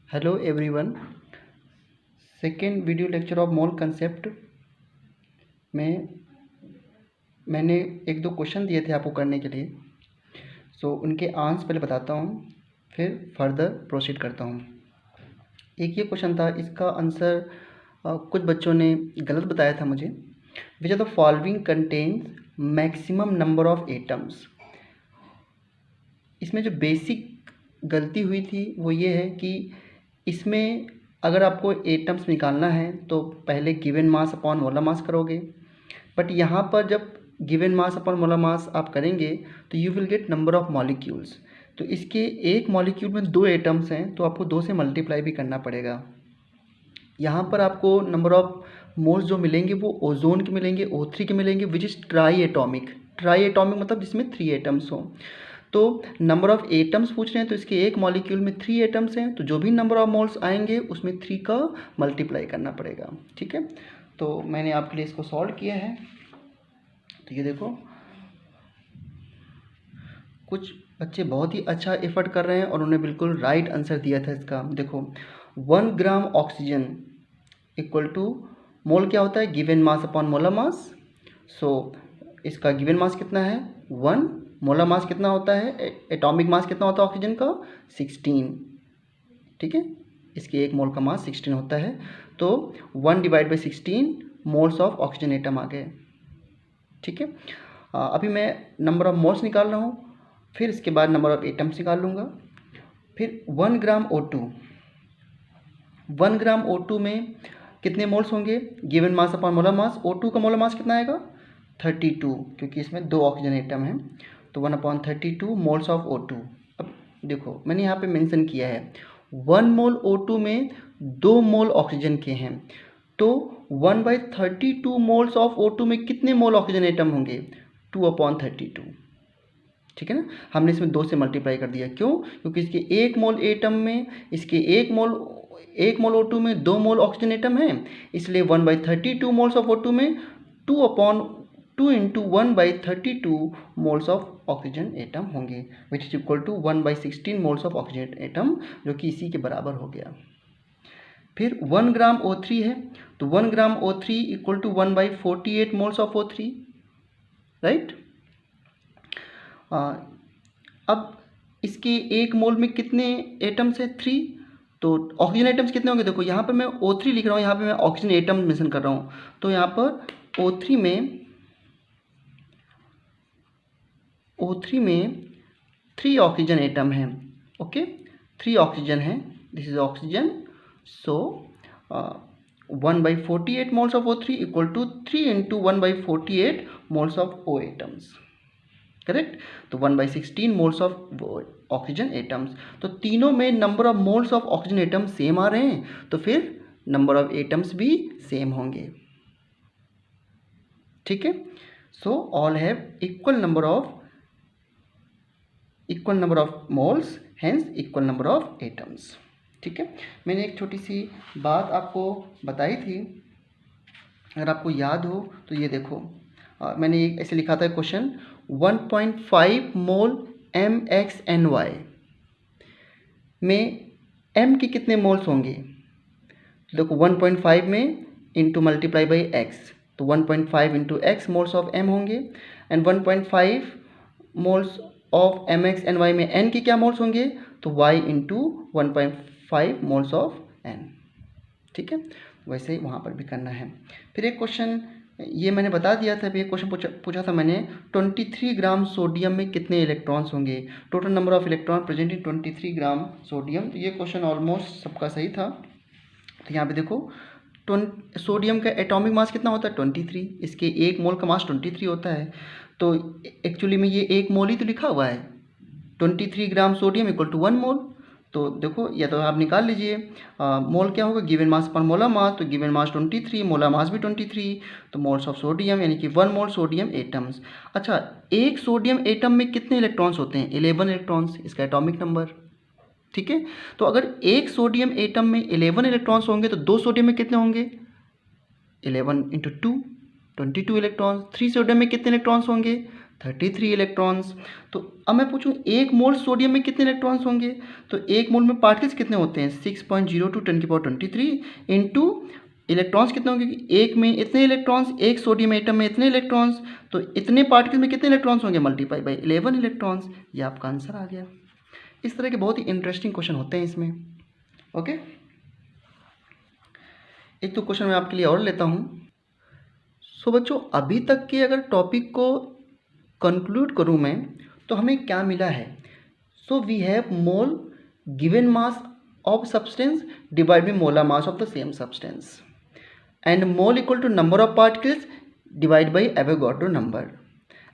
Hello everyone. Second video lecture of mole concept में मैंने एक दो क्वेश्चन दिए थे आपको करने के लिए। उनके आंसर पहले बताता हूँ, फिर फर्दर प्रोसीड करता हूँ। एक ये क्वेश्चन था, इसका आंसर कुछ बच्चों ने गलत बताया था मुझे। Which are the following contains maximum number of atoms. इसमें जो बेसिक गलती हुई थी वो ये है कि इसमें अगर आपको एटम्स निकालना है तो पहले given mass upon molar mass करोगे, बट यहाँ पर जब given mass upon molar mass आप करेंगे तो you will get number of molecules. तो इसके एक मॉलिक्यूल में 2 एटम्स हैं तो आपको 2 से मल्टीप्लाई भी करना पड़ेगा। यहाँ पर आपको नंबर ऑफ मोल्स जो मिलेंगे वो ओजोन के मिलेंगे, O3 के मिलेंगे, which is try atomic. Try atomic मतलब जिसमें 3 एटम्स हों। तो नंबर ऑफ एटम्स पूछ रहे हैं तो इसके एक मॉलिक्यूल में 3 एटम्स हैं, तो जो भी नंबर ऑफ मोल्स आएंगे उसमें 3 का मल्टीप्लाई करना पड़ेगा। ठीक है, तो मैंने आपके लिए इसको सॉल्व किया है। तो ये देखो, कुछ बच्चे बहुत ही अच्छा एफर्ट कर रहे हैं और उन्होंने बिल्कुल राइट आंसर दिया था इसका। देखो 1 ग्राम ऑक्सीजन इक्वल टू मोल क्या होता है, given mass upon molar mass. इसका गिवन मास कितना है 1, मोलर मास कितना होता है, एटॉमिक मास कितना होता है ऑक्सीजन का 16। ठीक है, इसके एक मोल का मास 16 होता है। तो 1 divide by 16 moles of oxygen atom आ गए। ठीक है, अभी मैं नंबर ऑफ मोल्स निकाल रहा हूँ, फिर इसके बाद नंबर ऑफ एटम्स निकाल लूँगा। फिर 1 ग्राम O2, 1 ग्राम O2 में कितने मोल्स होंगे, given mass upon molar mass. O2 का मोलर मास कितना आएगा 32, क्योंकि इसमें 2 ऑक्सीजन एटम हैं, तो 1/32 मोल्स ऑफ O2। अब देखो मैंने यहाँ पे मेंशन किया है 1 मोल O2 में 2 मोल ऑक्सीजन के हैं, तो 1/32 मोल्स ऑफ O2 में कितने मोल ऑक्सीजन एटम होंगे 2/32। ठीक है ना, हमने इसमें 2 से मल्टीप्लाई कर दिया। क्यों, क्योंकि इसके एक मोल एटम में, इसके एक मोल O2 में 2 मोल ऑक्सीजन एटम है, इसलिए 1/32 मोल्स ऑफ O2 में 2 into 1/32 moles of oxygen atom होंगे, which is equal to 1/16 moles of oxygen atom, जो कि इसी के बराबर हो गया। फिर 1 ग्राम O3 है, तो 1 gram O3 equal to 1/48 moles of O3, right. अब इसके एक मोल में कितने एटम्स है 3, तो ऑक्सीजन एटम्स कितने होंगे, देखो यहाँ पे मैं O3 लिख रहा हूँ, यहाँ पे मैं ऑक्सीजन एटम मेंशन कर रहा हूँ। तो यहाँ पर O3 में 3 ऑक्सीजन एटम हैं। ओके, 3 ऑक्सीजन है, this is oxygen. So 1/48 moles of O3 equal to 3 into 1/48 moles of O atoms, correct. तो 1/16 मोल्स ऑफ ऑक्सीजन एटम्स। तो तीनों में number of moles of oxygen atoms same आ रहे हैं, तो फिर नंबर ऑफ एटम्स भी सेम होंगे। ठीक है, so all have equal number of moles, hence equal number of atoms. ठीक है, मैंने एक छोटी सी बात आपको बताई थी, अगर आपको याद हो तो ये देखो, मैंने ऐसे लिखा था क्वेश्चन 1.5 मोल MXNY में M के कितने मोल्स होंगे। तो देखो 1.5 में इंटू मल्टीप्लाई बाई एक्स, तो 1.5 into x moles of M होंगे, एंड 1.5 मोल्स ऑफ MXNY में N के क्या मोल्स होंगे, तो Y into 1.5 moles of N। ठीक है, वैसे ही वहाँ पर भी करना है। फिर एक क्वेश्चन ये मैंने बता दिया था, एक क्वेश्चन पूछा था मैंने, 23 ग्राम सोडियम में कितने इलेक्ट्रॉन्स होंगे, total number of electron present in 23 gram sodium. तो ये क्वेश्चन ऑलमोस्ट सबका सही था। तो यहाँ पे देखो सोडियम का एटॉमिक मास कितना होता है 23, इसके एक मोल का मास 23 होता है, तो एक्चुअली में ये एक मोल ही तो लिखा हुआ है, 23 ग्राम सोडियम इक्वल टू 1 मोल। तो देखो या तो आप निकाल लीजिए, मोल क्या होगा, गिवन मास पर मोलर मास, तो गिवन मास 23, मोलर मास भी 23, तो मोल्स ऑफ सोडियम यानी कि 1 मोल सोडियम एटम्स। अच्छा, एक सोडियम एटम में कितने इलेक्ट्रॉन्स होते हैं 11 इलेक्ट्रॉन्स, इसका एटॉमिक नंबर। ठीक है, तो अगर एक सोडियम एटम में 11 इलेक्ट्रॉन्स होंगे तो 2 सोडियम में कितने होंगे 11 इंटू 2 22 इलेक्ट्रॉन्स। 3 सोडियम में कितने इलेक्ट्रॉन्स होंगे 33 इलेक्ट्रॉन्स। तो अब मैं पूछूं एक मोल सोडियम में कितने इलेक्ट्रॉन्स होंगे, तो एक मोल में पार्टिकल्स कितने होते हैं 6.02 10⁻23 इंटू इलेक्ट्रॉन्स कितने होंगे कि एक में इतने इलेक्ट्रॉन्स, एक सोडियम एटम में इतने इलेक्ट्रॉन्स, तो इतने पार्टिकल में कितने इलेक्ट्रॉन्स होंगे मल्टीप्लाई बाई 11 इलेक्ट्रॉन्स। ये आपका आंसर आ गया। इस तरह के बहुत ही इंटरेस्टिंग क्वेश्चन होते हैं इसमें। ओके, एक तो क्वेश्चन मैं आपके लिए और लेता हूँ। सो बच्चों, अभी तक के अगर टॉपिक को कंक्लूड करूँ मैं, तो हमें क्या मिला है। So we have mole given mass of substance divide by molar mass of the same substance and mole equal to number of particles divide by Avogadro number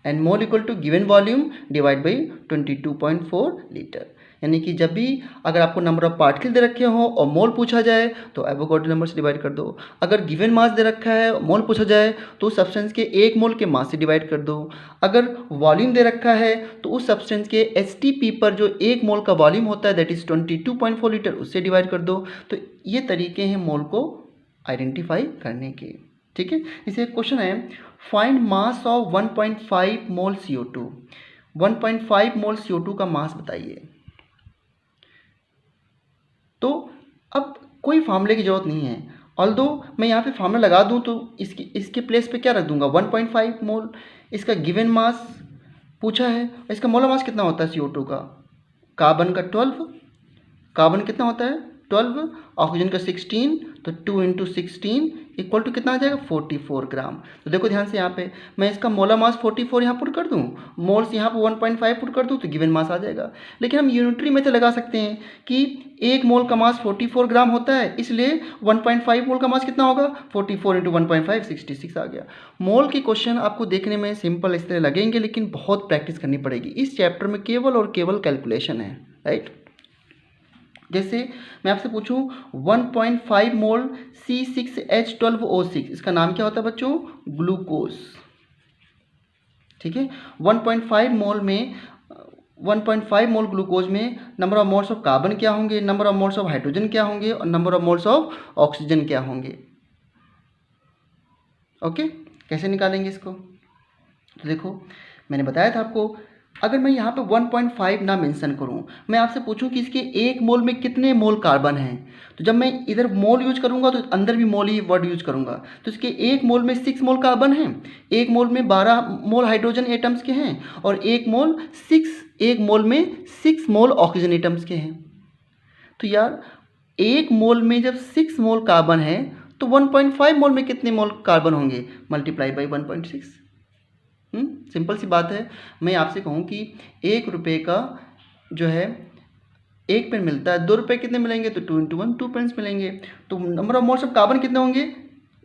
and mole equal to given volume divide by 22.4 litre. यानी कि जब भी अगर आपको number of particle दे रखे हो और मोल पूछा जाए तो एवोगाड्रो नंबर से डिवाइड कर दो। अगर गिवन मास दे रखा है मोल पूछा जाए तो उस सब्सटेंस के एक मोल के मास से डिवाइड कर दो। अगर वॉल्यूम दे रखा है तो उस सब्सटेंस के एसटीपी पर जो एक मोल का वॉल्यूम होता है दैट इज 22.4 लीटर, उससे डिवाइड कर दो। तो ये तरीके हैं मोल को आइडेंटिफाई करने के। ठीक है, इसे एक क्वेश्चन है, find mass of 1.5 mole CO2। 1.5 mole CO2 का मास बताइए। तो अब कोई फार्मूले की ज़रूरत नहीं है, ऑल्दो मैं यहाँ पे फार्मूला लगा दूँ तो इसके प्लेस पे क्या रख दूँगा 1.5 मोल। इसका गिवन मास पूछा है, इसका मोलर मास कितना होता है CO2 का, कार्बन का 12, कार्बन कितना होता है 12, ऑक्सीजन का 16, तो 2 इंटू 16 इक्वल टू कितना आ जाएगा 44 ग्राम। तो देखो ध्यान से यहाँ पे मैं इसका मोलर मास 44 यहाँ पुट कर दूँ, मोल्स यहाँ पे 1.5 पुट कर दूँ तो गिवन मास आ जाएगा। लेकिन हम यूनिटरी मेथड लगा सकते हैं कि एक मोल का मास 44 ग्राम होता है, इसलिए 1.5 मोल का मास कितना होगा 44 इंटू 1.5 66 आ गया। मोल के क्वेश्चन आपको देखने में सिंपल इस तरह लगेंगे, लेकिन बहुत प्रैक्टिस करनी पड़ेगी। इस चैप्टर में केवल और केवल कैलकुलेशन है, राइट। जैसे मैं आपसे पूछूं 1.5 मोल C6H12O6, इसका नाम क्या होता है बच्चों, ग्लूकोज। ठीक है, 1.5 मोल में 1.5 मोल ग्लूकोज में number of moles of carbon क्या होंगे, number of moles of hydrogen क्या होंगे और number of moles of oxygen क्या होंगे। ओके, कैसे निकालेंगे इसको, तो देखो मैंने बताया था आपको, अगर मैं यहाँ पे 1.5 ना मेंशन करूँ, मैं आपसे पूछूं कि इसके एक मोल में कितने मोल कार्बन हैं, तो जब मैं इधर मोल यूज करूँगा तो अंदर भी मोल ही वर्ड यूज करूँगा। तो इसके एक मोल में 6 मोल कार्बन हैं, एक मोल में 12 मोल हाइड्रोजन एटम्स के हैं और एक मोल में 6 मोल ऑक्सीजन एटम्स के हैं। तो यार एक मोल में जब 6 मोल कार्बन है तो 1.5 मोल में कितने मोल कार्बन होंगे, मल्टीप्लाई बाई 1.6। सिंपल सी बात है। मैं आपसे कहूँ कि 1 रुपये का जो है 1 पेन मिलता है, 2 रुपये कितने मिलेंगे, तो 2 इंटू 1 2 पेन्स मिलेंगे। तो number of moles of carbon कितने होंगे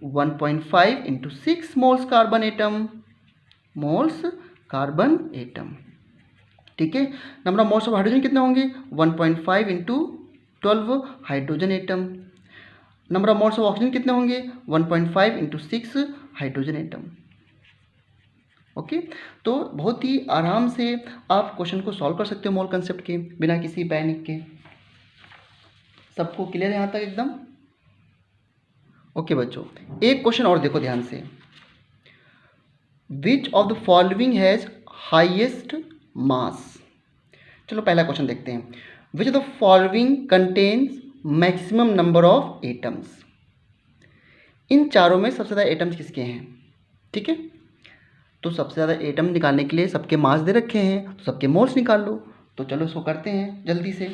1.5 इंटू 6 मोल्स कार्बन एटम। ठीक है, number of moles of hydrogen कितने होंगे 1.5 into 12 hydrogen atom. Number of moles of oxygen कितने होंगे 1.5 इंटू 6 हाइड्रोजन एटम। ओके, तो बहुत ही आराम से आप क्वेश्चन को सॉल्व कर सकते हो मोल कंसेप्ट के बिना किसी पैनिक के। सबको क्लियर है यहाँ तक एकदम। ओके बच्चों, एक क्वेश्चन और देखो ध्यान से, which of the following has highest mass. चलो पहला क्वेश्चन देखते हैं, which of the following contains maximum number of atoms. इन चारों में सबसे ज़्यादा एटम्स किसके हैं। ठीक है, तो सबसे ज़्यादा एटम निकालने के लिए सबके मास दे रखे हैं तो सबके मोल्स निकाल लो। तो चलो इसको करते हैं जल्दी से।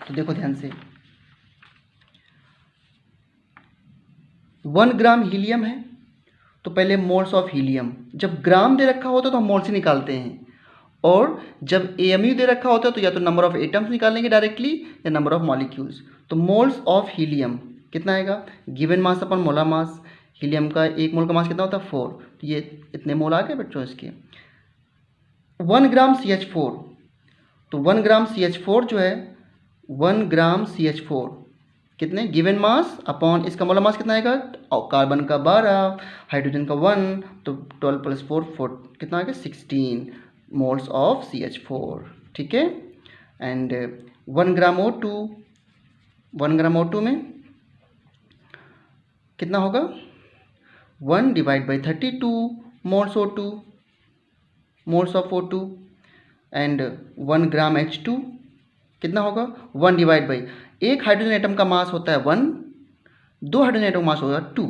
तो देखो ध्यान से, 1 ग्राम हीलियम है तो पहले मोल्स ऑफ हीलियम, जब ग्राम दे रखा होता है तो हम मोल्स ही निकालते हैं, और जब AMU दे रखा होता है तो या तो नंबर ऑफ एटम्स निकालेंगे डायरेक्टली या नंबर ऑफ मॉलिक्यूल्स। तो मोल्स ऑफ हीलियम कितना आएगा, गिवन मास अपन मोलर मास, हीलियम का एक मोल का मास कितना होता है 4, तो ये इतने मोल आ गए बच्चों इसके। 1 ग्राम CH4, तो 1 ग्राम CH4 जो है 1 ग्राम CH4 कितने, गिवन मास अपॉन इसका मोलर मास कितना आएगा, कार्बन का 12, हाइड्रोजन का 1, तो 12 + 4 कितना आ गया 16 मोल्स ऑफ CH4। ठीक है, एंड 1 ग्राम O2 में कितना होगा 1 / 32 moles O2, moles of O2 and 1 gram H2 कितना होगा 1 डिवाइड बाई, एक हाइड्रोजन एटम का मास होता है 1, 2 हाइड्रोजन एटम का मास होगा 2,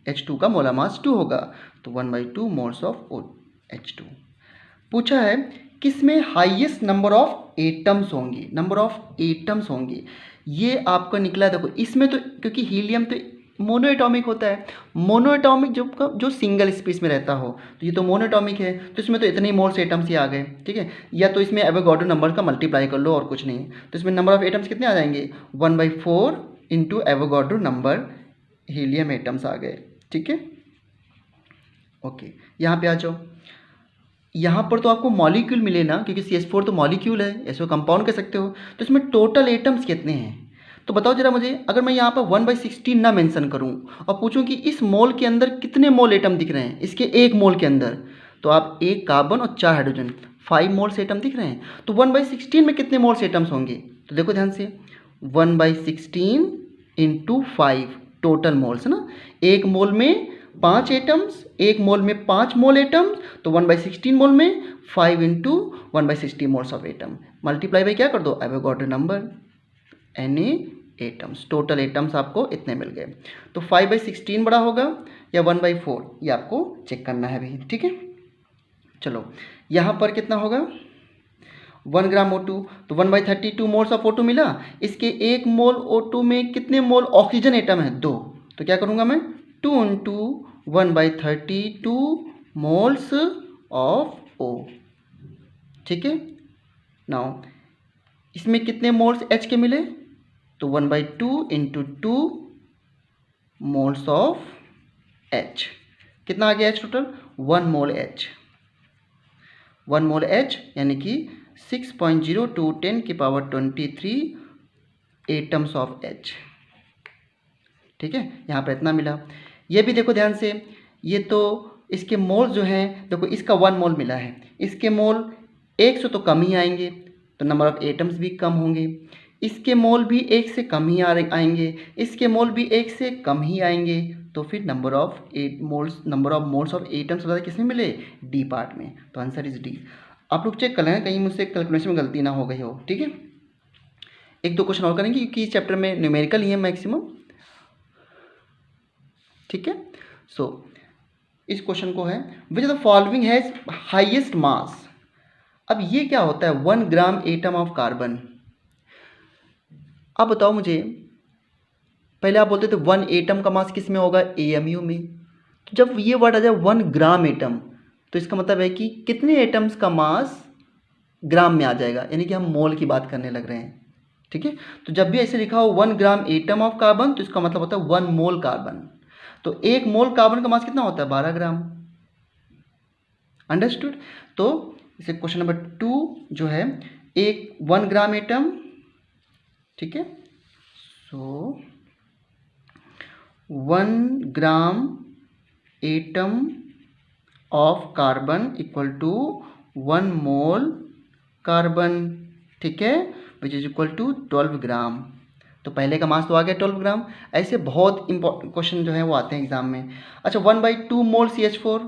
H2 का मोलर मास 2 होगा, तो 1/2 मोल्स ऑफ H2। पूछा है किस में हाईएस्ट नंबर ऑफ एटम्स होंगे, नंबर ऑफ एटम्स होंगे, ये आपका निकला है। देखो इसमें तो क्योंकि हीलियम तो मोनोएटॉमिक होता है, मोनोएटॉमिक जो सिंगल स्पेस में रहता हो, तो ये तो मोनोएटॉमिक है, तो इसमें तो इतने ही मोल्स एटम्स ही आ गए, ठीक है। या तो इसमें एवोगाड्रो नंबर का मल्टीप्लाई कर लो और कुछ नहीं, तो इसमें नंबर ऑफ एटम्स कितने आ जाएंगे 1/4 into Avogadro number helium atoms आ गए, ठीक है। ओके, यहाँ पे आ जाओ। यहाँ पर तो आपको मॉलिक्यूल मिले ना, क्योंकि CH4 तो मॉलिक्यूल है, ऐसे कंपाउंड कह सकते हो, तो इसमें टोटल एटम्स कितने हैं तो बताओ जरा मुझे। अगर मैं यहाँ पर 1/16 ना मेंशन करूँ और पूछूं कि इस मोल के अंदर कितने मोल एटम दिख रहे हैं, इसके एक मोल के अंदर, तो आप एक कार्बन और 4 हाइड्रोजन 5 मोल्स एटम दिख रहे हैं, तो 1/16 में कितने मोल्स एटम्स होंगे, तो देखो ध्यान से 1/16 इंटू 5 टोटल मोल्स ना, एक मोल में 5 एटम्स, एक मोल में 5 मोल एटम्स, तो 1/16 मोल में 5 into 1/16 moles of atom, multiply by क्या कर दो Avogadro number Na atoms, total atoms आपको इतने मिल गए। तो 5/16 बड़ा होगा या 1/4, ये आपको चेक करना है भी, ठीक है। चलो यहाँ पर कितना होगा 1 ग्राम O2, तो 1/32 मोल्स ऑफ O2 मिला, इसके एक मोल O2 में कितने मोल ऑक्सीजन एटम है 2, तो क्या करूँगा मैं 2 इंटू 1/32 मोल्स ऑफ O, ठीक है। नाउ इसमें कितने मोल्स H के मिले, तो 1/2 इंटू 2 मोल्स ऑफ H, कितना आ गया H टोटल 1 मोल H, 1 मोल H यानी कि 6.02 10 की पावर 23 एटम्स ऑफ H, ठीक है। यहाँ पर इतना मिला। ये भी देखो ध्यान से, ये तो इसके मोल जो हैं, देखो इसका 1 मोल मिला है, इसके मोल 1 से तो कम ही आएंगे, तो नंबर ऑफ एटम्स भी कम होंगे, इसके मोल भी 1 से कम ही आएंगे, इसके मोल भी 1 से कम ही आएंगे, तो फिर number of moles of atoms ज़्यादा किस में मिले डी पार्ट में, तो आंसर इज डी। आप लोग चेक कर लेना कहीं मुझसे कैलकुलेशन में गलती ना हो गई हो, ठीक है। एक दो क्वेश्चन और करेंगे क्योंकि इस चैप्टर में न्यूमेरिकल ही है मैक्सिमम, ठीक है। सो इस क्वेश्चन को है which the following has highest mass. अब ये क्या होता है 1 ग्राम एटम ऑफ कार्बन। अब बताओ मुझे, पहले आप बोलते थे 1 एटम का मास किस में होगा AMU में, तो जब ये वर्ड आ जाए 1 ग्राम एटम, तो इसका मतलब है कि कितने एटम्स का मास ग्राम में आ जाएगा, यानी कि हम मोल की बात करने लग रहे हैं, ठीक है। तो जब भी ऐसे लिखा हो 1 ग्राम एटम ऑफ कार्बन, तो इसका मतलब होता है 1 मोल कार्बन, तो एक मोल कार्बन का मास कितना होता है 12 ग्राम, अंडरस्टूड। तो इसे क्वेश्चन नंबर 2 जो है एक 1 ग्राम एटम, ठीक है। So 1 gram atom of carbon equal to 1 mole carbon, ठीक है, which is equal to 12 gram. तो पहले का मास तो आ गया 12 ग्राम। ऐसे बहुत इंपॉर्टेंट क्वेश्चन जो है वो आते हैं एग्जाम में। अच्छा 1/2 मोल CH4,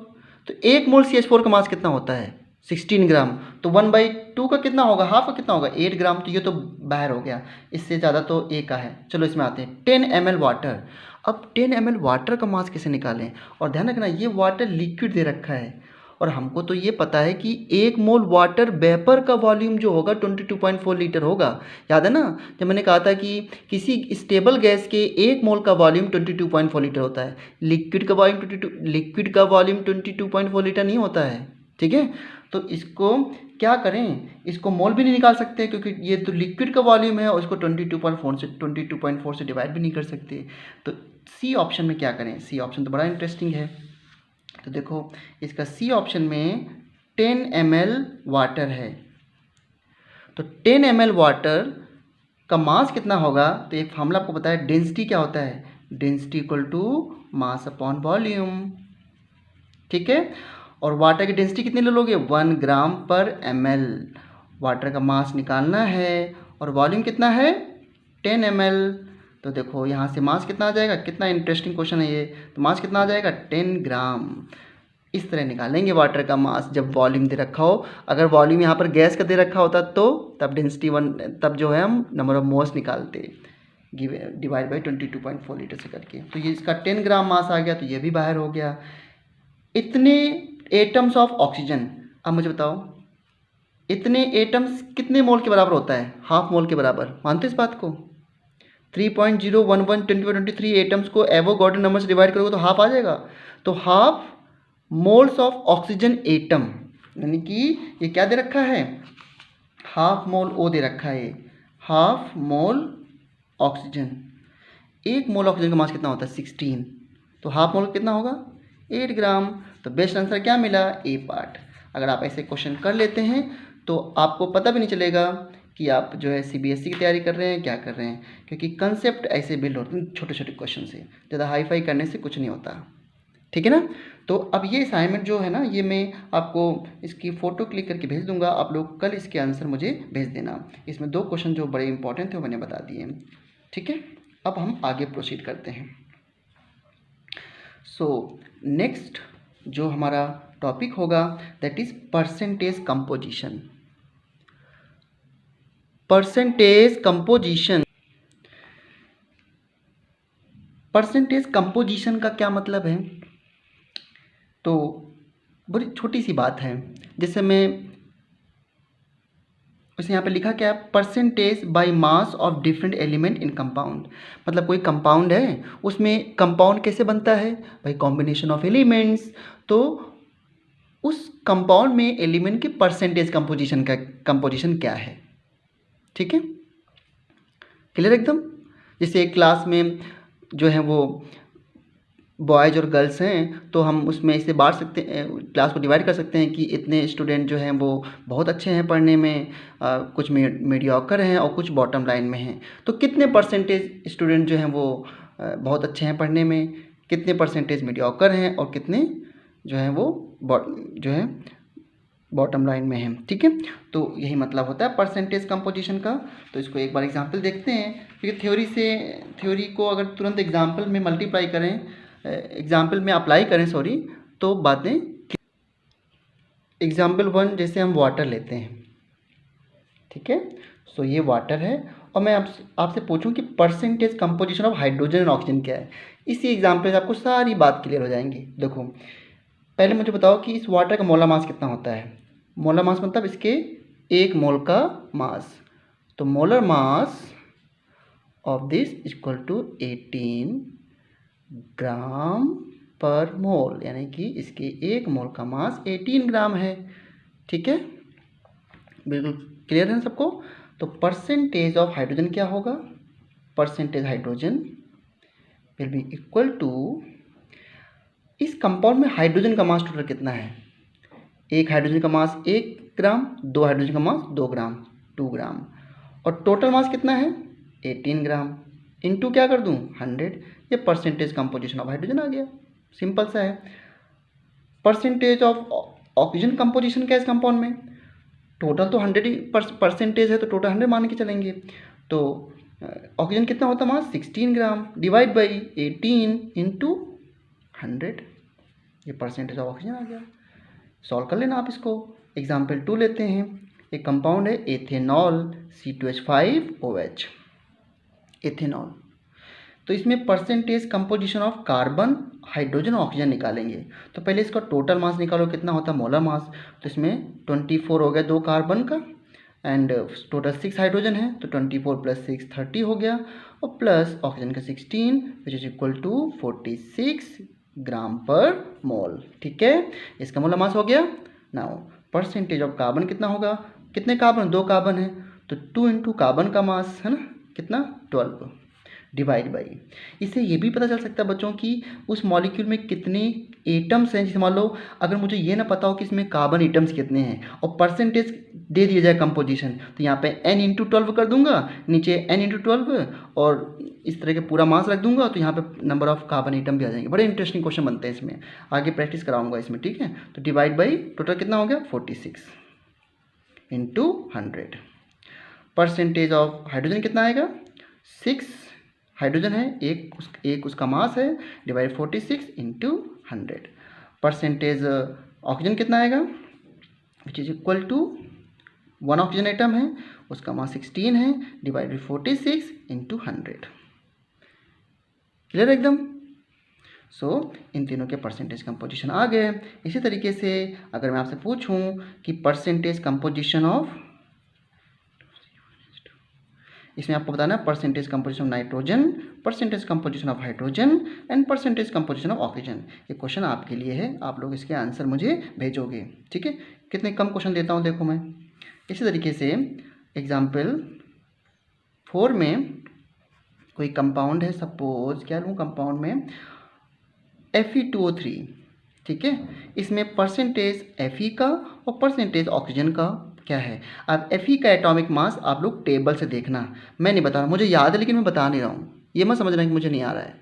तो 1 मोल CH4 का मास कितना होता है 16 ग्राम, तो 1/2 का कितना होगा, हाफ का कितना होगा 8 ग्राम, तो ये तो बाहर हो गया, इससे ज़्यादा तो A का है। चलो इसमें आते हैं 10 ml वाटर। अब 10 ml वाटर का मास कैसे निकालें, और ध्यान रखना ये वाटर लिक्विड दे रखा है, और हमको तो ये पता है कि 1 मोल वाटर वेपर का वॉल्यूम जो होगा 22.4 लीटर होगा। याद है ना जब मैंने कहा था कि किसी स्टेबल गैस के 1 मोल का वॉल्यूम 22.4 लीटर होता है, लिक्विड का वॉल्यूम 22.4 लीटर नहीं होता है, ठीक है। तो इसको क्या करें, इसको मोल भी नहीं निकाल सकते क्योंकि ये तो लिक्विड का वॉल्यूम है, और इसको 22.4 से डिवाइड भी नहीं कर सकते। तो सी ऑप्शन में क्या करें, सी ऑप्शन तो बड़ा इंटरेस्टिंग है। तो देखो इसका सी ऑप्शन में 10 ml वाटर है, तो 10 ml वाटर का मास कितना होगा, तो एक फार्मूला आपको पता है, डेंसिटी क्या होता है, density equal to mass upon volume, ठीक है। और वाटर की डेंसिटी कितनी ले लोगे 1 ग्राम पर ml, वाटर का मास निकालना है, और वॉल्यूम कितना है 10 ml। तो देखो यहाँ से मास कितना आ जाएगा, कितना इंटरेस्टिंग क्वेश्चन है ये, तो मास कितना आ जाएगा 10 ग्राम, इस तरह निकालेंगे वाटर का मास जब वॉल्यूम दे रखा हो। अगर वॉल्यूम यहाँ पर गैस का दे रखा होता तो तब डेंसिटी 1, तब जो है हम नंबर ऑफ मोल्स निकालते, डिवाइड बाई 22.4 लीटर से करके। तो ये इसका 10 ग्राम मास आ गया, तो ये भी बाहर हो गया। इतने एटम्स ऑफ ऑक्सीजन, अब मुझे बताओ इतने एटम्स कितने मोल के बराबर होता है? हाफ मोल के बराबर, मानते इस बात को? 3.011 एटम्स को एवोगाड्रो नंबर से डिवाइड करोगे तो हाफ आ जाएगा। तो half moles of oxygen atom, यानी कि ये क्या दे रखा है? हाफ मोल ओ दे रखा है, हाफ मोल ऑक्सीजन। एक मोल ऑक्सीजन का मास कितना होता है? 16। तो हाफ मोल कितना होगा? 8 ग्राम। तो बेस्ट आंसर क्या मिला? ए पार्ट। अगर आप ऐसे क्वेश्चन कर लेते हैं तो आपको पता भी नहीं चलेगा कि आप जो है सीबीएसई की तैयारी कर रहे हैं, क्या कर रहे हैं, क्योंकि कंसेप्ट ऐसे बिल्ड होते हैं छोटे छोटे क्वेश्चन से। ज़्यादा हाई फाई करने से कुछ नहीं होता, ठीक है ना। तो अब ये असाइनमेंट जो है ना, ये मैं आपको इसकी फ़ोटो क्लिक करके भेज दूंगा, आप लोग कल इसके आंसर मुझे भेज देना। इसमें 2 क्वेश्चन जो बड़े इंपॉर्टेंट थे वो मैंने बता दिए, ठीक है। अब हम आगे प्रोसीड करते हैं। सो नेक्स्ट जो हमारा टॉपिक होगा that is percentage composition. Percentage composition, percentage composition का क्या मतलब है? तो बड़ी छोटी सी बात है, जैसे मैं उसे यहाँ पे लिखा क्या है? Percentage by mass of different element in compound. मतलब कोई कंपाउंड है, उसमें कंपाउंड कैसे बनता है? भाई कॉम्बिनेशन ऑफ एलिमेंट्स। तो उस कंपाउंड में एलिमेंट की परसेंटेज कंपोजिशन क्या है, ठीक है, क्लियर एकदम। जैसे एक क्लास में जो है वो बॉयज़ और गर्ल्स हैं, तो हम उसमें इसे बांट सकते हैं, क्लास को डिवाइड कर सकते हैं कि इतने स्टूडेंट जो हैं वो बहुत अच्छे हैं पढ़ने में, कुछ मीडियोकर हैं और कुछ बॉटम लाइन में हैं। तो कितने परसेंटेज स्टूडेंट जो हैं वो बहुत अच्छे हैं पढ़ने में, कितने परसेंटेज मीडियोकर हैं और कितने जो हैं वो जो है बॉटम लाइन में है, ठीक है। तो यही मतलब होता है परसेंटेज कंपोजिशन का। तो इसको एक बार एग्जांपल देखते हैं, क्योंकि थ्योरी को अगर तुरंत एग्जांपल में मल्टीप्लाई करें, एग्जाम्पल में अप्लाई करें सॉरी, तो बातें। एग्जाम्पल 1 जैसे हम वाटर लेते हैं, ठीक है। सो ये वाटर है और मैं आपसे पूछूं कि percentage composition of hydrogen and oxygen क्या है। इसी एग्जाम्पल से आपको सारी बात क्लियर हो जाएंगी। देखो पहले मुझे बताओ कि इस वाटर का मोलर मास कितना होता है? मोलर मास मतलब इसके 1 मोल का मास। तो molar mass of this equal to 18 gram per mole, यानी कि इसके 1 मोल का मास 18 ग्राम है, ठीक है। बिल्कुल क्लियर है सबको। तो परसेंटेज ऑफ हाइड्रोजन क्या होगा? Percentage hydrogen will be equal to, इस कंपाउंड में हाइड्रोजन का मास टोटल कितना है? एक हाइड्रोजन का मास 1 ग्राम, 2 हाइड्रोजन का मास 2 ग्राम, 2 ग्राम, और टोटल मास कितना है? 18 ग्राम। इनटू क्या कर दूं? 100। ये परसेंटेज कंपोजिशन ऑफ हाइड्रोजन आ गया, सिंपल सा है। परसेंटेज ऑफ ऑक्सीजन कंपोजिशन क्या है इस कंपाउंड में? टोटल तो 100 ही परसेंटेज है, तो टोटल 100 मान के चलेंगे। तो ऑक्सीजन कितना होता है मास? 16 ग्राम, डिवाइड बाई 18 इंटू 100, ये परसेंटेज ऑफ ऑक्सीजन आ गया। सॉल्व कर लेना आप इसको। एग्जाम्पल 2 लेते हैं। एक कंपाउंड है एथेनॉल, C2H5OH, एथेनॉल। तो इसमें percentage composition of carbon, hydrogen, oxygen निकालेंगे। तो पहले इसका टोटल मास निकालो, कितना होता है मोलर मास। तो इसमें 24 हो गया 2 कार्बन का, एंड टोटल 6 हाइड्रोजन है, तो 24 + 6 30 हो गया, और प्लस ऑक्सीजन का 16 विच is equal to 46 gram per मोल, ठीक है। इसका मोलर मास हो गया। नाउ परसेंटेज ऑफ कार्बन कितना होगा? कितने कार्बन? 2 कार्बन है, तो 2 इंटू कार्बन का मास है ना, कितना? 12, डिवाइड बाई। इससे ये भी पता चल सकता है बच्चों कि उस मॉलिक्यूल में कितने एटम्स हैं। जैसे मान लो अगर मुझे ये ना पता हो कि इसमें कार्बन एटम्स कितने हैं और परसेंटेज दे दिया जाए कंपोजिशन, तो यहाँ पे n×12 कर दूंगा, नीचे n×12 और इस तरह के पूरा मास रख दूंगा, तो यहाँ पे नंबर ऑफ कार्बन एटम भी आ जाएंगे। बड़े इंटरेस्टिंग क्वेश्चन बनते हैं इसमें, आगे प्रैक्टिस कराऊंगा इसमें, ठीक है। तो डिवाइड बाई टोटल कितना हो गया? 46 इंटू 100। परसेंटेज ऑफ हाइड्रोजन कितना आएगा? 6 हाइड्रोजन है, एक उसका मास है, डिवाइड 46 इंटू 100। परसेंटेज ऑक्सीजन कितना आएगा, which is equal to 1 oxygen atom है, उसका मास 16 है, डिवाइडेड 46 इंटू 100। क्लियर एकदम। सो इन तीनों के परसेंटेज कंपोजिशन आ गए। इसी तरीके से अगर मैं आपसे पूछूं कि परसेंटेज कंपोजिशन ऑफ, इसमें आपको बताना है percentage composition of nitrogen, percentage composition of hydrogen and percentage composition of oxygen. ये क्वेश्चन आपके लिए है, आप लोग इसके आंसर मुझे भेजोगे, ठीक है। कितने कम क्वेश्चन देता हूँ देखो मैं। इसी तरीके से एग्जाम्पल 4 में कोई कंपाउंड है, सपोज क्या लूँ कंपाउंड में Fe2O3, ठीक है। इसमें परसेंटेज Fe का और परसेंटेज ऑक्सीजन का क्या है। अब Fe का एटॉमिक मास आप लोग टेबल से देखना, मैं नहीं बता रहा हूँ, मुझे याद है लेकिन मैं बता नहीं रहा हूँ, ये मत समझना कि मुझे नहीं आ रहा है,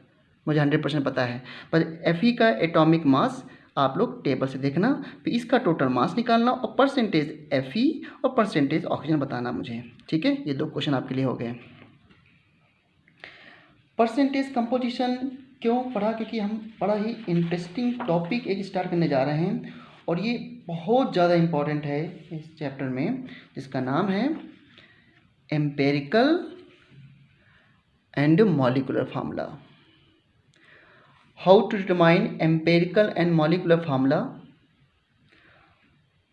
मुझे 100% पता है। पर Fe का एटॉमिक मास आप लोग टेबल से देखना, फिर इसका टोटल मास निकालना और परसेंटेज Fe और परसेंटेज ऑक्सीजन बताना मुझे, ठीक है। ये 2 क्वेश्चन आपके लिए हो गए। परसेंटेज कंपोजिशन क्यों पढ़ा, क्योंकि हम बड़ा ही इंटरेस्टिंग टॉपिक एक स्टार्ट करने जा रहे हैं और ये बहुत ज़्यादा इम्पॉर्टेंट है इस चैप्टर में, जिसका नाम है empirical and molecular formula. How to determine empirical and molecular formula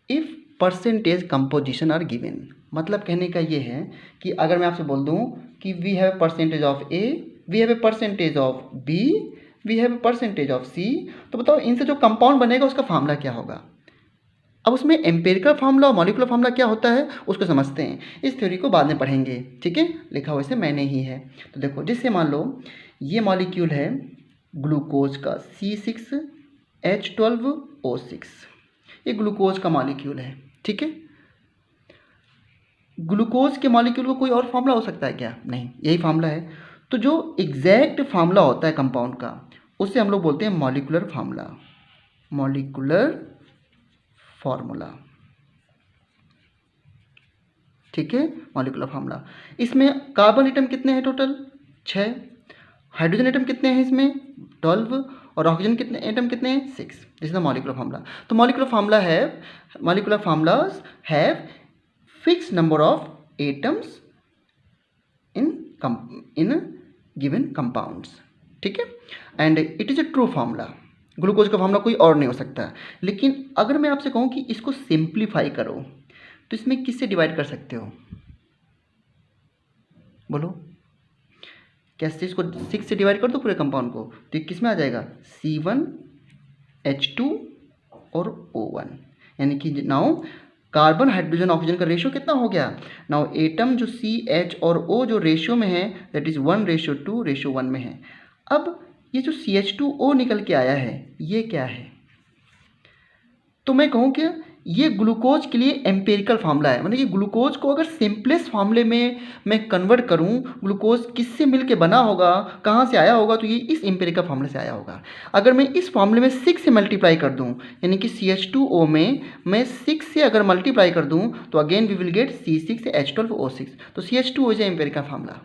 if percentage composition are given. मतलब कहने का ये है कि अगर मैं आपसे बोल दूं कि we have percentage of A, we have a percentage of B, we have a percentage of C, तो बताओ इनसे जो कंपाउंड बनेगा उसका फार्मूला क्या होगा। अब उसमें एम्पेरिकल फार्मूला और मॉलिक्यूलर फार्मूला क्या होता है उसको समझते हैं, इस थ्योरी को बाद में पढ़ेंगे, ठीक है। लिखा हुआ इसे मैंने ही है। तो देखो, जिससे मान लो ये मॉलिक्यूल है ग्लूकोज का C6H12O6, ये ग्लूकोज का मॉलिक्यूल है, ठीक है। ग्लूकोज के मॉलिक्यूल को कोई और फार्मूला हो सकता है क्या, नहीं, यही फार्मूला है। तो जो एग्जैक्ट फार्मूला होता है कंपाउंड का उससे हम लोग बोलते हैं मॉलिक्यूलर फार्मूला, मॉलिक्यूलर फार्मूला, ठीक है, मॉलिक्यूलर फार्मूला। इसमें कार्बन एटम कितने हैं टोटल 6, हाइड्रोजन एटम कितने हैं इसमें 12 और ऑक्सीजन कितने एटम कितने हैं 6। This is the molecular formula. तो molecular formulas have fix number of atoms in given compounds, ठीक है। And it is a true formula. Glucose का फार्मूला कोई और नहीं हो सकता। लेकिन अगर मैं आपसे कहूँ कि इसको सिंप्लीफाई करो तो इसमें किससे डिवाइड कर सकते हो, बोलो। क्या इसको 6 से डिवाइड कर दो पूरे कंपाउंड को, तो ये किस में आ जाएगा C1H2 और O1, यानी कि नाउ कार्बन हाइड्रोजन ऑक्सीजन का रेशियो कितना हो गया। नाउ एटम जो CH और O जो रेशियो में है दैट इज 1:2:1 में है। अब ये जो CH2O निकल के आया है ये क्या है, तो मैं कहूँ कि ये ग्लूकोज के लिए एम्पेरिकल फार्मूला है। मतलब ये ग्लूकोज को अगर सिंपलेस्ट फार्मूले में मैं कन्वर्ट करूँ, ग्लूकोज किससे मिलके बना होगा, कहाँ से आया होगा, तो ये इस एम्पेरिकल फार्मूले से आया होगा। अगर मैं इस फार्मूले में 6 से मल्टीप्लाई कर दूँ, यानी कि CH2O में मैं 6 से अगर मल्टीप्लाई कर दूँ तो again we will get C6H12O6, तो CH2O इज एम्पेरिकल फार्मूला।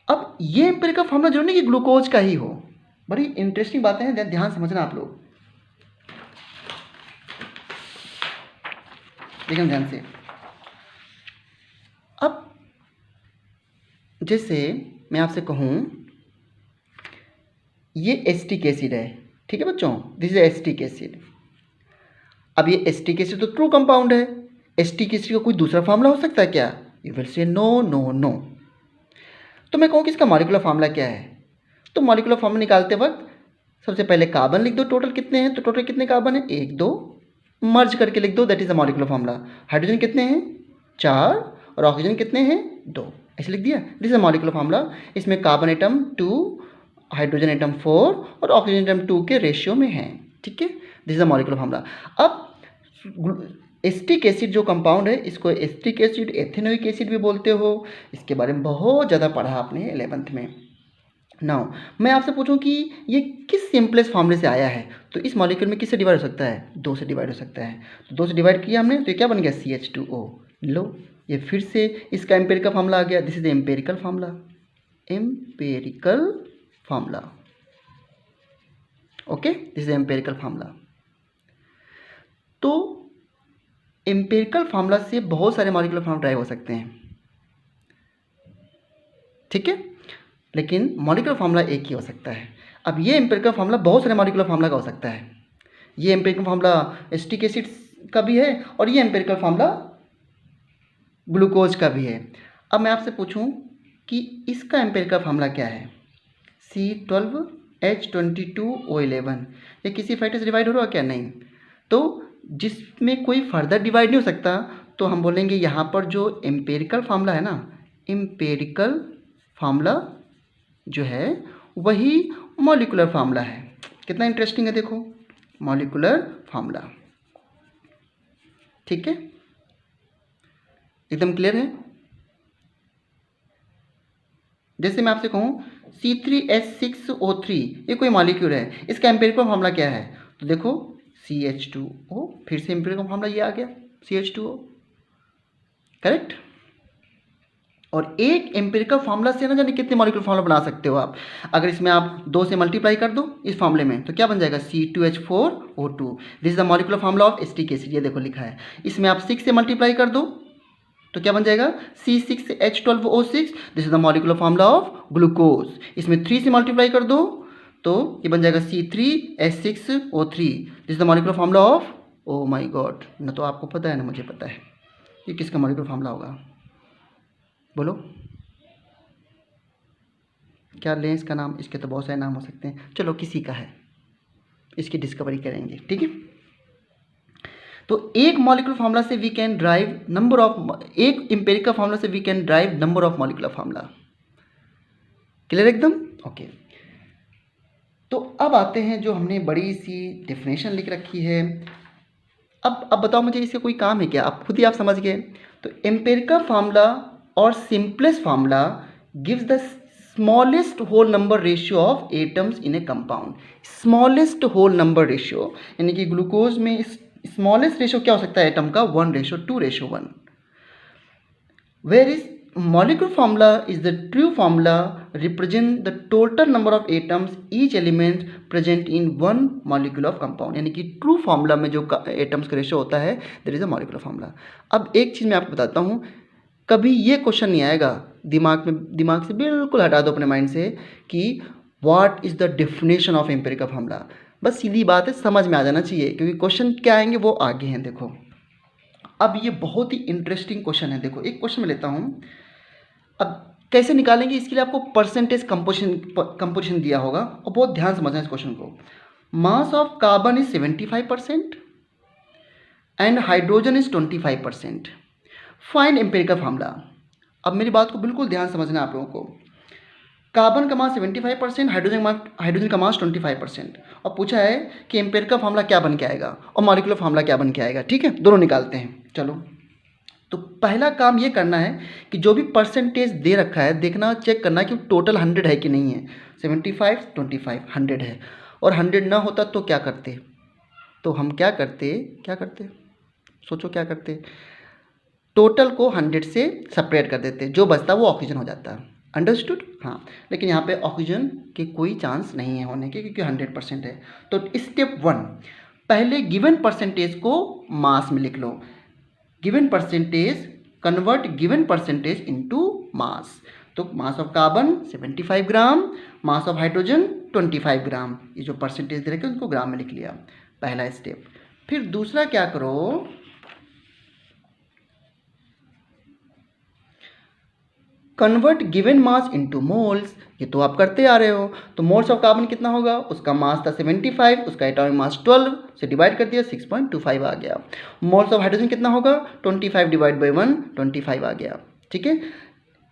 अब ये एम्पेरिकल फार्मूला जो नहीं कि ग्लूकोज का ही हो, बड़ी इंटरेस्टिंग बातें हैं, ध्यान समझना आप लोग, देखिए ध्यान से। अब जैसे मैं आपसे कहूँ ये एसिटिक एसिड है, ठीक है बच्चों, दिस इज एसिटिक एसिड। अब ये एसिटिक एसिड तो ट्रू कंपाउंड है, एसिटिक एसिड का कोई दूसरा फार्मूला हो सकता है क्या, you will say no no no. तो मैं कहूँ कि इसका मॉलिक्यूलर फार्मूला क्या है, तो मॉलिक्यूलर फार्मूला निकालते वक्त सबसे पहले कार्बन लिख दो, टोटल कितने हैं, तो टोटल कितने कार्बन है 1 2, मर्ज करके लिख दो, that is the molecular formula. Hydrogen कितने हैं 4 और ऑक्सीजन कितने हैं 2, ऐसे लिख दिया, दिस इज मॉलिक्यूलर फार्मूला। इसमें कार्बन एटम 2, हाइड्रोजन एटम 4 और ऑक्सीजन एटम 2 के रेशियो में है, ठीक है, this is the molecular formula. अब एसिटिक एसिड जो कंपाउंड है इसको एसिटिक एसिड, एथेनोइक एसिड भी बोलते हो, इसके बारे में बहुत ज़्यादा पढ़ा आपने 11th में। नाउ मैं आपसे पूछूं कि ये किस सिंपलेस्ट फार्मूले से आया है, तो इस मॉलिक्यूल में किससे डिवाइड हो सकता है 2 से डिवाइड हो सकता है। तो 2 से डिवाइड किया हमने तो ये क्या बन गया CH2O। लो ये फिर से इसका एम्पेरिकल फार्मूला आ गया, this is empirical formula, empirical formula. Okay, this is empirical formula. तो एम्पेरिकल फार्मूला से बहुत सारे मॉलिक्यूलर फार्मूला ड्राइव हो सकते हैं, ठीक है, लेकिन मॉलिक्यूलर फार्मूला एक ही हो सकता है। अब ये एम्पेरिकल फार्मूला बहुत सारे मॉलिक्यूलर फार्मूला का हो सकता है। ये एम्पेरिकल फार्मूला एसिटिक एसिड का भी है और ये एम्पेरिकल फार्मूला ग्लूकोज का भी है। अब मैं आपसे पूछूं कि इसका एम्पेरिकल फार्मूला क्या है? C12H22O11। ये किसी फैक्टर से डिवाइड हो रहा है क्या? नहीं। तो जिसमें कोई फर्दर डिवाइड नहीं हो सकता, तो हम बोलेंगे यहाँ पर जो एम्पेरिकल फार्मूला है ना, एम्पेरिकल फार्मूला जो है वही मॉलिक्यूलर फार्मूला है। कितना इंटरेस्टिंग है, देखो, मॉलिक्यूलर फार्मूला, ठीक है, एकदम क्लियर है। जैसे मैं आपसे कहूँ C3H6O3 ये कोई मॉलिक्यूल है, इसका एम्पेरिकल फार्मूला क्या है? तो देखो CH2O, फिर से एम्पेरिकल फार्मूला ये आ गया CH2O, करेक्ट। और एक एम्पेरिकल फार्मूला से ना जाने कितने मॉलिक्यूलर फार्मूला बना सकते हो आप। अगर इसमें आप 2 से मल्टीप्लाई कर दो इस फार्मूले में, तो क्या बन जाएगा? C2H4O2। This is the molecular formula of acetic acid. ये देखो लिखा है। इसमें आप 6 से मल्टीप्लाई कर दो तो क्या बन जाएगा? C6H12O6। This is the molecular formula of glucose. इसमें 3 से मल्टीप्लाई कर दो तो ये बन जाएगा C3H6O3। This is the molecular formula of, oh my God, ना तो आपको पता है ना मुझे पता है, ये किसका मॉलिक्यूलर फार्मूला होगा? बोलो क्या लें इसका नाम? इसके तो बहुत सारे नाम हो सकते हैं, चलो किसी का है, इसकी डिस्कवरी करेंगे, ठीक है। तो एक मॉलिक्यूलर फार्मूला से we can derive number of, एक एम्पेरिकल फार्मूला से we can derive number of molecular formula. Clear एकदम? ओके। तो अब आते हैं जो हमने बड़ी सी डेफिनेशन लिख रखी है। अब बताओ मुझे इसका कोई काम है क्या? आप खुद ही आप समझ गए। तो एम्पेरिकल फार्मूला और simplest formula gives the smallest whole number ratio of atoms in a compound. Smallest whole number ratio यानी कि ग्लूकोज में स्मॉलेस्ट रेशियो क्या हो सकता है एटम का? 1:2:1। Where is molecular formula is the true formula represent the total number of atoms each element present in one molecule of compound। यानी कि ट्रू फार्मूला में जो एटम्स का रेशियो होता है that is a molecular formula. अब एक चीज़ मैं आपको बताता हूँ, कभी ये क्वेश्चन नहीं आएगा दिमाग से बिल्कुल हटा दो अपने माइंड से कि what is the definition of empirical formula. बस सीधी बात है, समझ में आ जाना चाहिए, क्योंकि क्वेश्चन क्या आएंगे वो आगे हैं। देखो अब ये बहुत ही इंटरेस्टिंग क्वेश्चन है। देखो एक क्वेश्चन मैं लेता हूँ, अब कैसे निकालेंगे इसके लिए आपको परसेंटेज कंपोजिशन दिया होगा और बहुत ध्यान से समझना इस क्वेश्चन को। मास of carbon is 75% and hydrogen is 25%। Find empirical formula. अब मेरी बात को बिल्कुल ध्यान समझना आप लोगों को। कार्बन का मास 75%, हाइड्रोजन का मास 25%, और पूछा है कि एम्पेरिकल फार्मूला क्या बन के आएगा और मॉलिक्यूलर फार्मूला क्या बन के आएगा। ठीक है, दोनों निकालते हैं। चलो, तो पहला काम ये करना है कि जो भी परसेंटेज दे रखा है देखना, चेक करना कि टोटल 100 है कि नहीं है। 75, 25, 100 है, और 100 ना होता तो क्या करते? तो हम क्या करते सोचो क्या करते? टोटल को 100 से सेपरेट कर देते, जो बचता वो ऑक्सीजन हो जाता। अंडरस्टूड? हाँ, लेकिन यहाँ पे ऑक्सीजन के कोई चांस नहीं है होने के, क्योंकि 100% है। तो स्टेप 1, पहले गिवन परसेंटेज को मास में लिख लो। Given percentage, convert given percentage into mass. तो mass of carbon 75 gram, mass of hydrogen 25 gram. ये जो परसेंटेज दे रखे उनको ग्राम में लिख लिया, पहला स्टेप। फिर दूसरा क्या करो, convert given mass into moles. ये तो आप करते आ रहे हो। तो मोल्स ऑफ कार्बन कितना होगा? उसका मास था 75, उसका एटॉमिक मास 12 से डिवाइड कर दिया, 6.25 आ गया। मोल्स ऑफ हाइड्रोजन कितना होगा? 25 डिवाइड बाई 1, 25 आ गया। ठीक है,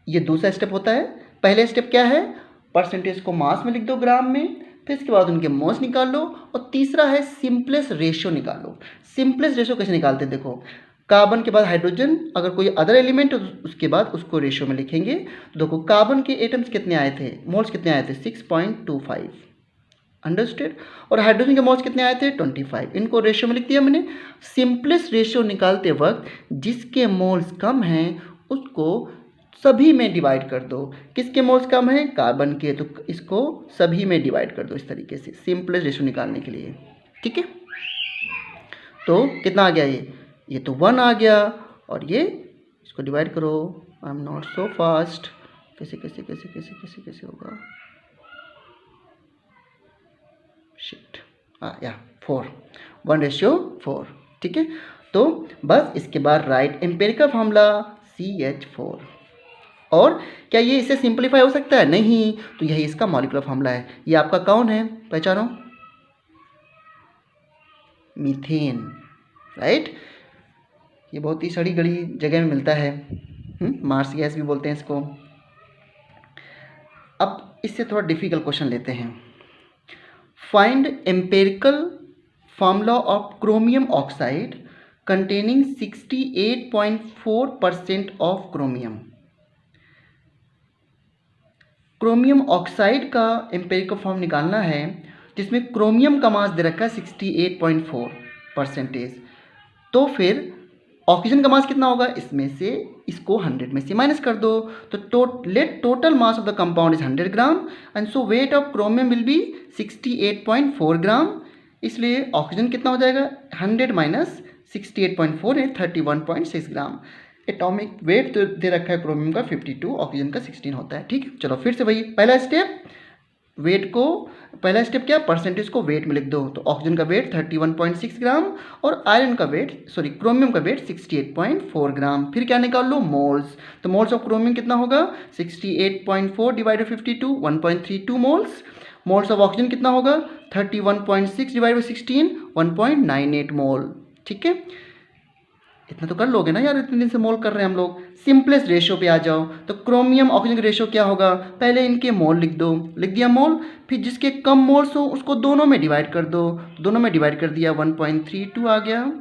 ये दूसरा स्टेप होता है। पहले स्टेप क्या है? परसेंटेज को मास में लिख दो ग्राम में, फिर इसके बाद उनके मोल्स निकाल लो, और तीसरा है सिंपलेस्ट रेशियो निकालो। सिंपलेस्ट रेशियो कैसे निकालते हैं? देखो, कार्बन के बाद हाइड्रोजन, अगर कोई अदर एलिमेंट उसके बाद उसको रेशियो में लिखेंगे। देखो कार्बन के एटम्स कितने आए थे, मोल्स कितने आए थे? 6.25। अंडरस्टूड? और हाइड्रोजन के मोल्स कितने आए थे? 25। इनको रेशियो में लिख दिया मैंने। सिंपलेस्ट रेशियो निकालते वक्त जिसके मोल्स कम हैं उसको सभी में डिवाइड कर दो। किसके मोल्स कम है? कार्बन के, तो इसको सभी में डिवाइड कर दो इस तरीके से, सिंपलेस्ट रेशियो निकालने के लिए। ठीक है, तो कितना आ गया ये तो 1 आ गया, और ये इसको डिवाइड करो। I am not so fast, कैसे कैसे कैसे कैसे कैसे कैसे होगा, शिट, या 4, 1:4। ठीक है, तो बस इसके बाद राइट एम्पिरिकल फार्मूला CH4। और क्या ये इससे सिंपलीफाई हो सकता है? नहीं, तो यही इसका मॉलिक्यूलर फार्मूला है। ये आपका कौन है? पहचानो, मीथेन, राइट। ये बहुत ही सड़ी गड़ी जगह में मिलता है, मार्स गैस भी बोलते हैं इसको। अब इससे थोड़ा डिफिकल्ट क्वेश्चन लेते हैं। Find empirical formula of chromium oxide containing 68.4% of chromium. Chromium oxide का एम्पिरिकल फॉर्म निकालना है जिसमें क्रोमियम का मास दे रखा है 68.4%। तो फिर ऑक्सीजन का मास कितना होगा? इसमें से इसको 100 में से माइनस कर दो, तो let total mass of the compound is 100 gram and so weight of chromium will be 68.4 ग्राम। इसलिए ऑक्सीजन कितना हो जाएगा? 100 माइनस 68.4 है 31.6 ग्राम। एटॉमिक वेट दे रखा है क्रोमियम का 52, ऑक्सीजन का 16 होता है। ठीक है, चलो फिर से वही पहला स्टेप, वेट को, पहला स्टेप क्या? परसेंटेज को वेट में लिख दो। तो ऑक्सीजन का वेट 31.6 ग्राम और आयरन का वेट, सॉरी क्रोमियम का वेट 68.4 ग्राम। फिर क्या निकाल लो? मोल्स। तो मोल्स ऑफ क्रोमियम कितना होगा? 68.4 divided 52, 1.32 moles. Moles of oxygen कितना होगा? 31.6 डिवाइडेड 16, 1.98 मोल। ठीक है, इतना तो कर लोगे ना यार, इतने दिन से मोल कर रहे हैं हम लोग। सिंपलेस्ट रेशियो पे आ जाओ, तो क्रोमियम ऑक्सीजन का रेशियो क्या होगा? पहले इनके मोल लिख दो, लिख दिया मोल। फिर जिसके कम मोल्स हो उसको दोनों में डिवाइड कर दो, दोनों में डिवाइड कर दिया, 1.32 आ गया,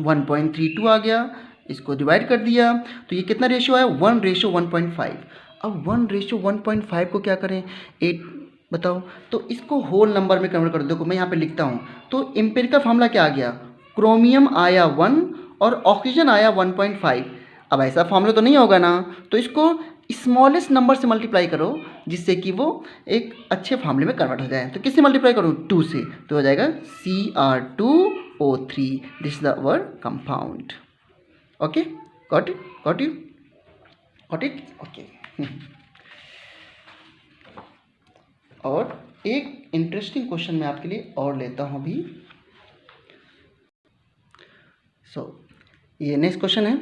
1.32 आ गया, इसको डिवाइड कर दिया। तो ये कितना रेशियो है? 1:1.5। अब 1:1.5 को क्या करें? 8 बताओ, तो इसको होल नंबर में कन्वर्ट कर दो। देखो मैं यहाँ पे लिखता हूँ, तो एम्पिरिकल फार्मूला क्या आ गया? क्रोमियम आया 1 और ऑक्सीजन आया 1.5। अब ऐसा फॉर्मूला तो नहीं होगा ना, तो इसको स्मॉलेस्ट नंबर से मल्टीप्लाई करो जिससे कि वो एक अच्छे फॉर्मूले में कन्वर्ट हो जाए। तो किससे मल्टीप्लाई करूँ? 2 से, तो हो जाएगा Cr2O3। This is the our compound. Okay, got it, got you, got it, okay. और एक इंटरेस्टिंग क्वेश्चन मैं आपके लिए और लेता हूँ अभी। ये नेक्स्ट क्वेश्चन है,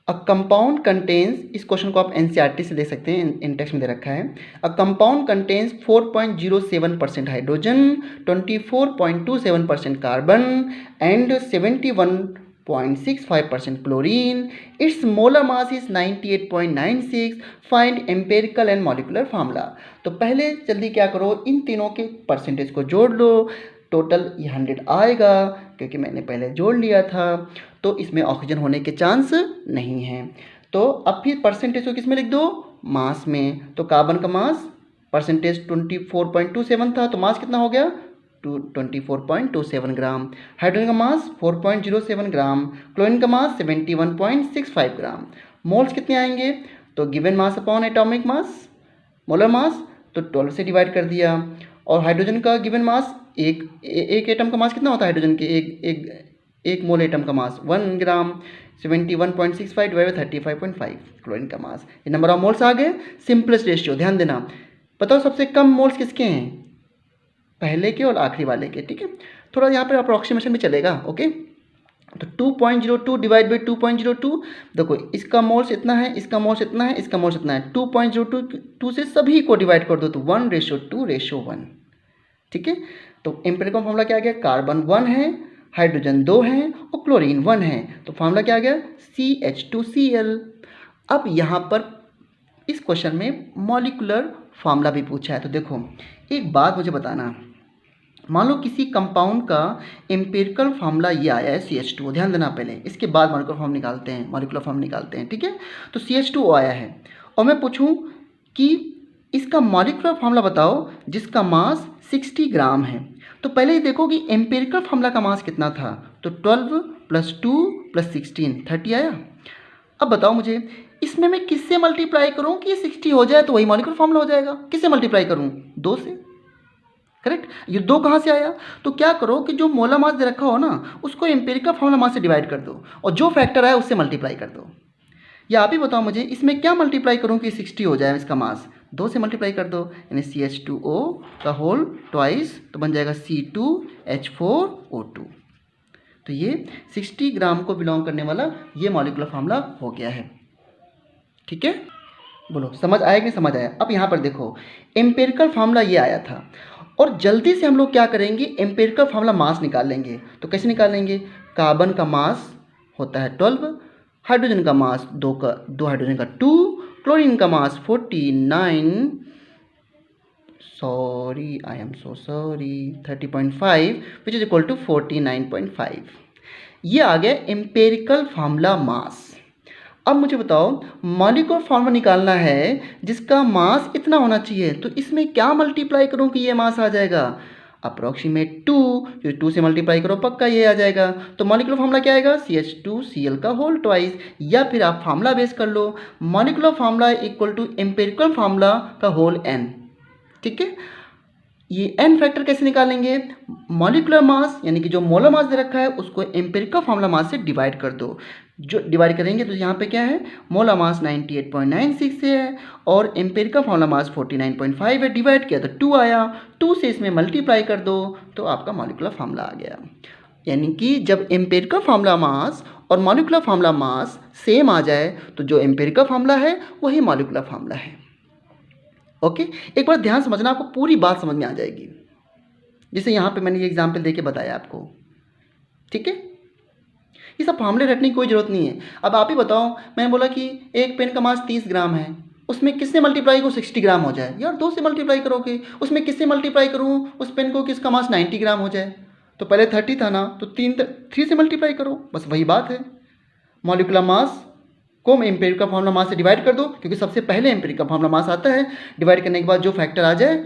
अ कंपाउंड कंटेन्स, इस क्वेश्चन को आप NCERT से देख सकते हैं, इन टेक्स्ट में दे रखा है। A compound contains 4.07% hydrogen, 24.27% carbon and 71.65% chlorine. It's molar mass is 98.96। Find empirical and molecular formula. तो पहले जल्दी क्या करो, इन तीनों के परसेंटेज को जोड़ लो। टोटल ये 100 आएगा क्योंकि मैंने पहले जोड़ लिया था, तो इसमें ऑक्सीजन होने के चांस नहीं हैं। तो अब फिर परसेंटेज को किस में लिख दो? मास में। तो कार्बन का मास परसेंटेज 24.27 था, तो मास कितना हो गया? 24.27 ग्राम। हाइड्रोजन का मास 4.07 ग्राम। क्लोरीन का मास 71.65 ग्राम। मोल्स कितने आएंगे? तो given mass upon atomic mass, molar mass, तो 12 से डिवाइड कर दिया। और हाइड्रोजन का गिवन मास, एक एटम का मास कितना होता है हाइड्रोजन के? एक मोल एटम का मास 1 ग्राम। 71.65 डिवाइड 35.5 क्लोरीन का मास। ये नंबर ऑफ मोल्स आ गए। सिंपलेस्ट रेशियो, ध्यान देना। बताओ सबसे कम मोल्स किसके हैं? पहले के और आखिरी वाले के। ठीक है, थोड़ा यहाँ पर अप्रोक्सीमेशन भी चलेगा। ओके, तो 2.02 डिवाइड बाई 2.02, देखो इसका मोल्स इतना है, इसका मोल्स इतना है, इसका मोल्स इतना है। 2.02 से सभी को डिवाइड कर दो, तो 1:2:1। ठीक है, तो एम्पिरिकल फार्मूला क्या आ गया? कार्बन 1 है, हाइड्रोजन 2 है और क्लोरीन 1 है, तो फार्मूला क्या आ गया? CH2Cl। अब यहाँ पर इस क्वेश्चन में मॉलिक्यूलर फार्मूला भी पूछा है। तो देखो एक बात मुझे बताना, मान लो किसी कंपाउंड का एम्पिरिकल फार्मूला ये आया है CH2, ध्यान देना पहले, इसके बाद मॉलिक्यूलर फॉर्म निकालते हैं, मॉलिक्यूलर फॉर्म निकालते हैं। ठीक है, तो CH2 आया है और मैं पूछूं कि इसका मॉलिक्यूलर फार्मूला बताओ जिसका मास 60 ग्राम है। तो पहले ही देखो कि एम्पिरिकल फार्मूला का मास कितना था, तो 12 + 2 + 16 30 आया। अब बताओ मुझे इसमें मैं किससे मल्टीप्लाई करूँ कि ये 60 हो जाए तो वही मॉलिक्यूलर फॉर्मूला हो जाएगा। किससे मल्टीप्लाई करूँ? 2 से। करेक्ट। ये 2 कहाँ से आया? तो क्या करो कि जो मोलर मास दे रखा हो ना उसको एम्पिरिकल फॉर्मूला मास से डिवाइड कर दो और जो फैक्टर आया उससे मल्टीप्लाई कर दो। या आप ही बताओ मुझे इसमें क्या मल्टीप्लाई करूँ कि 60 हो जाए इसका मास? 2 से मल्टीप्लाई कर दो, यानी CH2O का होल ट्वाइस, तो बन जाएगा C2H4O2। तो ये 60 ग्राम को बिलोंग करने वाला ये मॉलिक्यूलर फार्मूला हो गया है। ठीक है, बोलो समझ आया कि नहीं समझ आया? अब यहाँ पर देखो एम्पिरिकल फार्मूला ये आया था और जल्दी से हम लोग क्या करेंगे, एम्पिरिकल फार्मूला मास निकाल लेंगे। तो कैसे निकालेंगे? कार्बन का मास होता है 12, हाइड्रोजन का मास 2 हाइड्रोजन का 2, क्लोरीन का mass 49, sorry I am so sorry 30.5 which is equal to 49.5। ये आ गया एम्पिरिकल फार्मूला मास। अब मुझे बताओ मॉलिक्यूलर फार्मूला निकालना है जिसका मास इतना होना चाहिए, तो इसमें क्या मल्टीप्लाई करूं कि ये मास आ जाएगा? अप्रोक्सीमेट 2, जो 2 से मल्टीप्लाई करो पक्का ये आ जाएगा। तो मॉलिक्यूलर फार्मूला क्या आएगा? CH2Cl का होल ट्वाइस, या फिर आप फार्मूला बेस कर लो, molecular formula equal to empirical formula का होल n। ठीक है, ये n फैक्टर कैसे निकालेंगे? मॉलिक्यूलर मास यानी कि जो मोलर मास दे रखा है उसको एम्पिरिकल फार्मूला मास से डिवाइड कर दो। जो डिवाइड करेंगे तो यहाँ पे क्या है, मोलर मास 98.96 से है और एम्पिरिकल फार्मूला मास 49.5 है। डिवाइड किया तो 2 आया, 2 से इसमें मल्टीप्लाई कर दो तो आपका मॉलिक्यूलर फार्मूला आ गया। यानी कि जब एम्पिरिकल फार्मूला मास और मॉलिक्यूलर फार्मूला मास सेम आ जाए तो जो एम्पिरिकल फार्मूला है वही मॉलिक्यूलर फार्मूला है। ओके, एक बार ध्यान समझना, आपको पूरी बात समझ में आ जाएगी, जैसे यहाँ पे मैंने ये एग्जाम्पल देके बताया आपको। ठीक है, ये सब फार्मूले रटने की कोई ज़रूरत नहीं है। अब आप ही बताओ, मैंने बोला कि एक पेन का मास 30 ग्राम है, उसमें किससे मल्टीप्लाई करो 60 ग्राम हो जाए? यार 2 से मल्टीप्लाई करोगे। उसमें किससे मल्टीप्लाई करूँ उस पेन को किसका मास 90 ग्राम हो जाए? तो पहले 30 था ना, तो 3 से मल्टीप्लाई करो, बस वही बात है। मॉलिक्यूलर मास को एम्पिरिकल फार्मूला मास से डिवाइड कर दो, क्योंकि सबसे पहले एम्पिरिकल फार्मूला मास आता है। डिवाइड करने के बाद जो फैक्टर आ जाए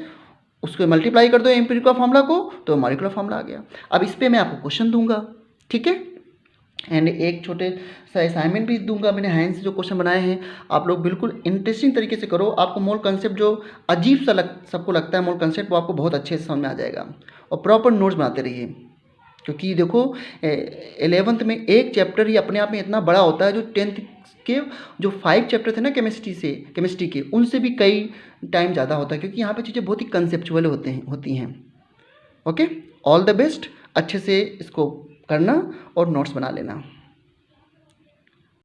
उसको मल्टीप्लाई कर दो एम्पिरिकल फार्मूला को, तो मॉलिक्यूलर फार्मूला आ गया। अब इस पे मैं आपको क्वेश्चन दूंगा, ठीक है, एंड एक छोटे सा असाइनमेंट भी दूंगा। मैंने हैंड से जो क्वेश्चन बनाए हैं आप लोग बिल्कुल इंटरेस्टिंग तरीके से करो। आपको मोल कंसेप्ट जो अजीब सा सबको लगता है मोल कंसेप्ट, वो आपको बहुत अच्छे से समझ में आ जाएगा। और प्रॉपर नोट्स बनाते रहिए, क्योंकि देखो 11th में एक चैप्टर ही अपने आप में इतना बड़ा होता है, जो 10th के जो 5 चैप्टर थे ना केमिस्ट्री के, उनसे भी कई टाइम ज़्यादा होता है, क्योंकि यहाँ पे चीज़ें बहुत ही कंसेप्चुअल होती हैं। ओके, ऑल द बेस्ट, अच्छे से इसको करना और नोट्स बना लेना।